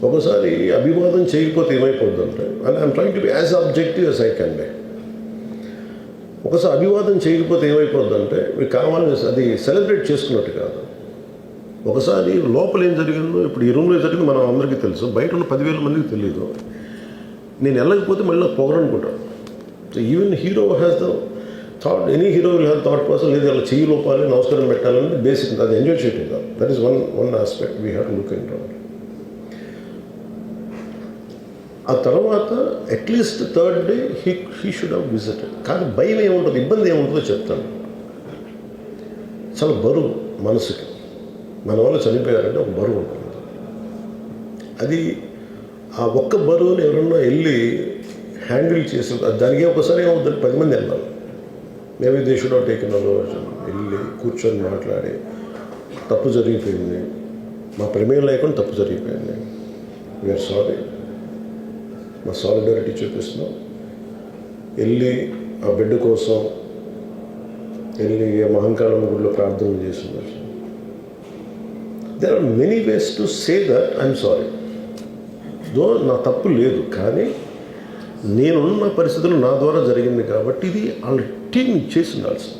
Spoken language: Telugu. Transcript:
ఒకసారి అభివాదం చేయకపోతే ఏమైపోద్దంటే, and I'm trying to be as objective as I can be. ఒకసారి అభివాదం చేయకపోతే ఏమైపోద్దంటే మీకు కావాలని అది సెలబ్రేట్ చేసుకున్నట్టు కాదు. ఒకసారి లోపల ఏం జరిగిందో, ఇప్పుడు ఈ రూమ్లో జరిగింది మనం అందరికీ తెలుసు, బయట ఉన్న 10,000 మందికి తెలియదు. నేను వెళ్ళకపోతే మళ్ళీ నాకు పొగరనుకుంటాను. So even hero has the thought, any hero will have thought process, లేదు అలా చెయ్యి లోపాలి, నమస్కారం పెట్టాలని బేసిక్, అది ఎంజాయ్ చేయటం కాదు. That is one aspect we have to look in. ఆ తర్వాత at least third day he should have visited. కానీ భయం ఏముంటుంది, ఇబ్బంది ఏముంటుందో చెప్తాను. చాలా బరువు మనసుకి, మన వల్ల చనిపోయారంటే ఒక బరువు ఉంటుంది. అది ఆ ఒక్క బరువుని ఎవరన్నా వెళ్ళి హ్యాండిల్ చేసి, దానికి ఒకసారి ఏమవుతుంది, 10 మంది వెళ్ళాలి. Maybe they should have taken వెళ్ళి కూర్చొని మాట్లాడి, తప్పు జరిగిపోయింది, మా ప్రమేయం లేకుండా తప్పు జరిగిపోయింది, వీఆర్ సారీ, మా సాలిడారిటీ చూపిస్తున్నాం, వెళ్ళి ఆ బిడ్డ కోసం వెళ్ళి మహంకాళమ్మ గుడిలో ప్రార్థనలు చేస్తున్నారు. There are many ways to say that I'm sorry. Though నా తప్పు లేదు, కానీ నేనున్న పరిస్థితులు నా ద్వారా జరిగింది కాబట్టి ఇది వాళ్ళ టీం చేసి ఉండాల్సింది.